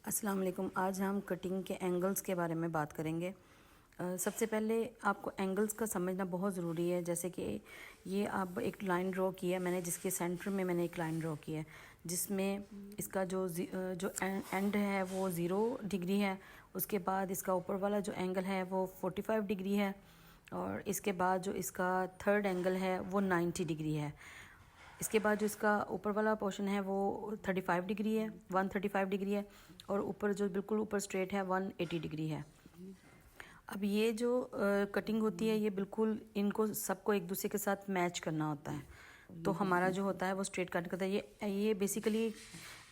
अस्सलाम वालेकुम। आज हम कटिंग के एंगल्स के बारे में बात करेंगे। सबसे पहले आपको एंगल्स का समझना बहुत ज़रूरी है। जैसे कि ये आप एक लाइन ड्रॉ की है मैंने, जिसके सेंटर में मैंने एक लाइन ड्रॉ की है, जिसमें इसका जो एंड है वो 0 डिग्री है। उसके बाद इसका ऊपर वाला जो एंगल है वो 45 डिग्री है, और इसके बाद जो इसका थर्ड एंगल है वो 90 डिग्री है। इसके बाद जो इसका ऊपर वाला पोर्शन है वो 35 डिग्री है, 135 डिग्री है, और ऊपर जो बिल्कुल ऊपर स्ट्रेट है 180 डिग्री है। अब ये जो कटिंग होती है, ये बिल्कुल इनको सबको एक दूसरे के साथ मैच करना होता है। तो हमारा जो होता है वो स्ट्रेट कट करता है। ये बेसिकली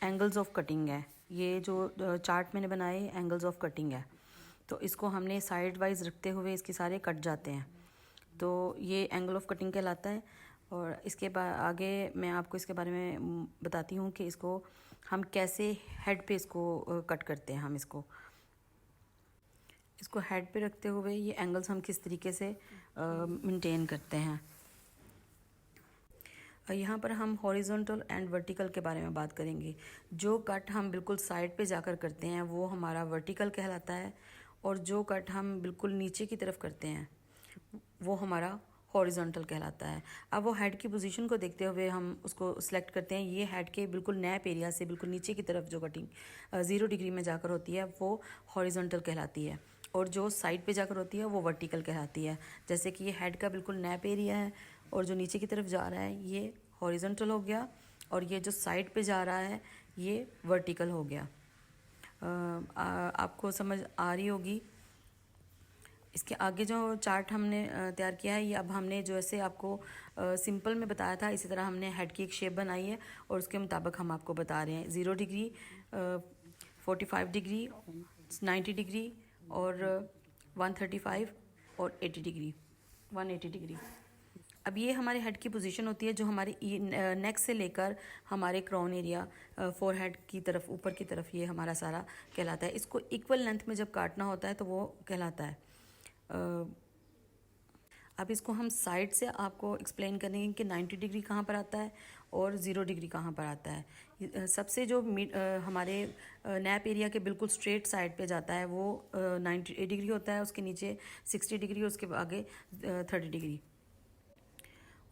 एंगल्स ऑफ कटिंग है। ये जो चार्ट मैंने बनाए एंगल्स ऑफ कटिंग है, तो इसको हमने साइड वाइज रखते हुए इसके सारे कट जाते हैं, तो ये एंगल ऑफ कटिंग कहलाता है। और इसके बाद आगे मैं आपको इसके बारे में बताती हूँ कि इसको हम कैसे हेड पे इसको कट करते हैं। हम इसको हेड पे रखते हुए ये एंगल्स हम किस तरीके से मेंटेन करते हैं। यहाँ पर हम हॉरिजॉन्टल एंड वर्टिकल के बारे में बात करेंगे। जो कट हम बिल्कुल साइड पे जाकर करते हैं वो हमारा वर्टिकल कहलाता है, और जो कट हम बिल्कुल नीचे की तरफ करते हैं वो हमारा हॉरिजॉन्टल कहलाता है। अब वो हेड की पोजीशन को देखते हुए हम उसको सिलेक्ट करते हैं। ये हेड के बिल्कुल नैप एरिया से बिल्कुल नीचे की तरफ जो कटिंग 0 डिग्री में जाकर होती है वो हॉरिजॉन्टल कहलाती है, और जो साइड पे जाकर होती है वो वर्टिकल कहलाती है। जैसे कि ये हेड का बिल्कुल नैप एरिया है, और जो नीचे की तरफ जा रहा है ये हॉरिजॉन्टल हो गया, और ये जो साइड पे जा रहा है ये वर्टिकल हो गया। आपको समझ आ रही होगी। इसके आगे जो चार्ट हमने तैयार किया है, ये अब हमने जो ऐसे आपको सिंपल में बताया था, इसी तरह हमने हेड की एक शेप बनाई है, और उसके मुताबिक हम आपको बता रहे हैं। 0 डिग्री, 45 डिग्री, 90 डिग्री, और 135 और 80 डिग्री, 180 डिग्री। अब ये हमारे हेड की पोजीशन होती है, जो हमारे नेक से लेकर हमारे क्राउन एरिया, फोरहेड की तरफ, ऊपर की तरफ, ये हमारा सारा कहलाता है। इसको इक्वल लेंथ में जब काटना होता है तो वो कहलाता है। अब इसको हम साइड से आपको एक्सप्लेन करेंगे कि 90 डिग्री कहाँ पर आता है और 0 डिग्री कहाँ पर आता है। सबसे जो हमारे नैप एरिया के बिल्कुल स्ट्रेट साइड पे जाता है वो 90 डिग्री होता है, उसके नीचे 60 डिग्री, उसके आगे 30 डिग्री।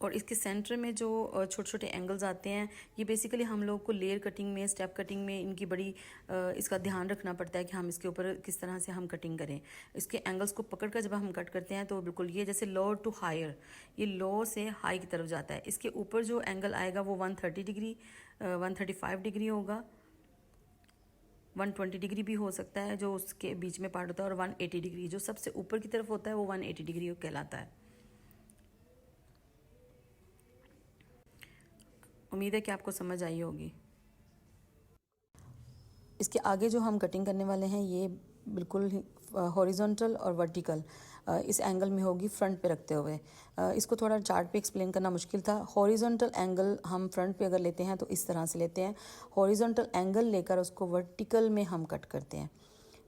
और इसके सेंटर में जो छोटे छोटे एंगल्स आते हैं, ये बेसिकली हम लोग को लेयर कटिंग में, स्टेप कटिंग में इनकी बड़ी इसका ध्यान रखना पड़ता है कि हम इसके ऊपर किस तरह से हम कटिंग करें। इसके एंगल्स को पकड़ कर जब हम कट करते हैं तो बिल्कुल ये जैसे लो टू हायर, ये लो से हाई की तरफ जाता है। इसके ऊपर जो एंगल आएगा वो 130 डिग्री, 135 डिग्री होगा, 120 डिग्री भी हो सकता है जो उसके बीच में पार्ट होता है, और 180 डिग्री जो सबसे ऊपर की तरफ होता है वो 180 डिग्री कहलाता है। उम्मीद है कि आपको समझ आई होगी। इसके आगे जो हम कटिंग करने वाले हैं ये बिल्कुल हॉरिजॉन्टल और वर्टिकल इस एंगल में होगी, फ्रंट पे रखते हुए। इसको थोड़ा चार्ट पे एक्सप्लेन करना मुश्किल था। हॉरिजॉन्टल एंगल हम फ्रंट पे अगर लेते हैं तो इस तरह से लेते हैं। हॉरिजॉन्टल एंगल लेकर उसको वर्टिकल में हम कट करते हैं,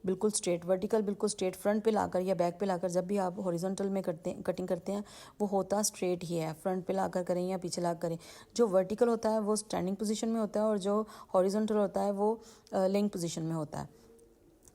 बिल्कुल स्ट्रेट वर्टिकल, बिल्कुल स्ट्रेट फ्रंट पे लाकर या बैक पे लाकर। जब भी आप हॉरिजॉन्टल में कटिंग करते हैं वो होता स्ट्रेट ही है, फ्रंट पे लाकर करें या पीछे लाकर करें। जो वर्टिकल होता है वो स्टैंडिंग पोजीशन में होता है, और जो हॉरिजॉन्टल होता है वो लेइंग पोजीशन में होता है।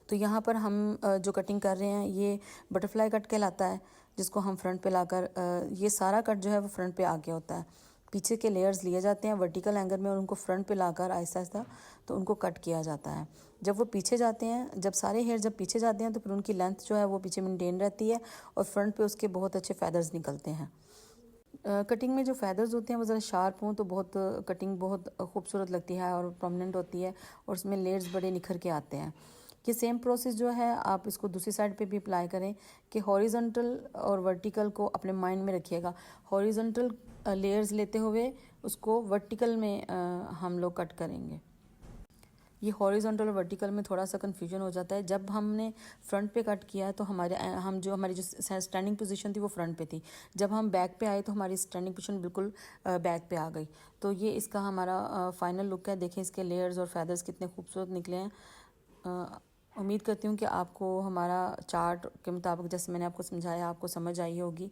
तो यहाँ पर हम जो कटिंग कर रहे हैं ये बटरफ्लाई कट कहलाता है, जिसको हम फ्रंट पे लाकर ये सारा कट जो है वो फ्रंट पे आके होता है। पीछे के लेयर्स लिए जाते हैं वर्टिकल एंगल में, और उनको फ्रंट पे लाकर आहिस्ता आहिस्ता तो उनको कट किया जाता है। जब वो पीछे जाते हैं, जब सारे हेयर जब पीछे जाते हैं तो फिर उनकी लेंथ जो है वो पीछे मेंटेन रहती है, और फ्रंट पे उसके बहुत अच्छे फैदर्स निकलते हैं। कटिंग में जो फैदर्स होते हैं वो ज़रा शार्प हों तो बहुत कटिंग बहुत खूबसूरत लगती है और प्रोमिनेंट होती है, और उसमें लेयर्स बड़े निखर के आते हैं। कि सेम प्रोसेस जो है आप इसको दूसरी साइड पे भी अप्लाई करें, कि हॉरिजॉन्टल और वर्टिकल को अपने माइंड में रखिएगा। हॉरिजॉन्टल लेयर्स लेते हुए उसको वर्टिकल में हम लोग कट करेंगे। ये हॉरिजॉन्टल और वर्टिकल में थोड़ा सा कन्फ्यूजन हो जाता है। जब हमने फ्रंट पे कट किया तो हमारी जो स्टैंडिंग पोजीशन थी वो फ्रंट पे थी। जब हम बैक पे आए तो हमारी स्टैंडिंग पोजीशन बिल्कुल बैक पे आ गई। तो ये इसका हमारा फाइनल लुक है। देखें इसके लेयर्स और फैदर्स कितने खूबसूरत निकले हैं। उम्मीद करती हूँ कि आपको हमारा चार्ट के मुताबिक जैसे मैंने आपको समझाया आपको समझ आई होगी।